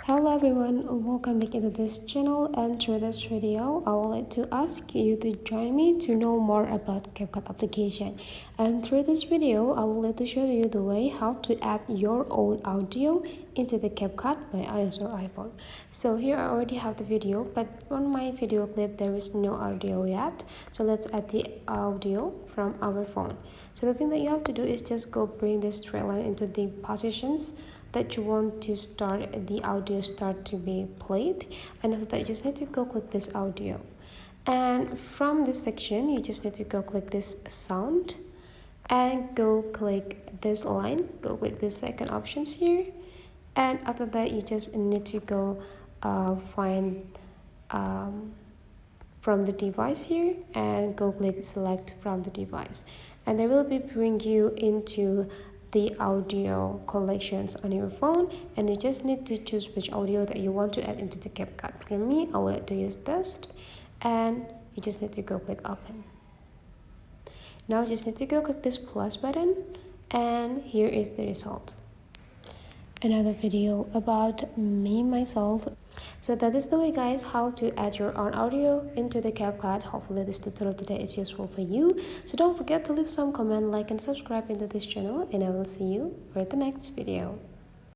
Hello everyone, welcome back into this channel, and through this video I would like to ask you to join me to know more about Capcut application. And through this video I would like to show you the way how to add your own audio into the Capcut by iOS or iPhone. So here I already have the video, but on my video clip there is no audio yet. So let's add the audio from our phone. So the thing that you have to do is just go bring this straight line into the positions that you want to start the audio to be played, and after that you just need to go click this audio, and from this section you just need to go click this sound and go click this line, go click this second options here, and after that you just need to go find from the device here and go click select from the device, and they will be bring you into the audio collections on your phone, and you just need to choose which audio that you want to add into the Capcut. For me, I will like to use this, and you just need to go click open. Now you just need to go click this plus button, and here is the result. Another video about me myself. So that is the way, guys, how to add your own audio into the Capcut. Hopefully this tutorial today is useful for you. So don't forget to leave some comment, like and subscribe into this channel, and I will see you for the next video.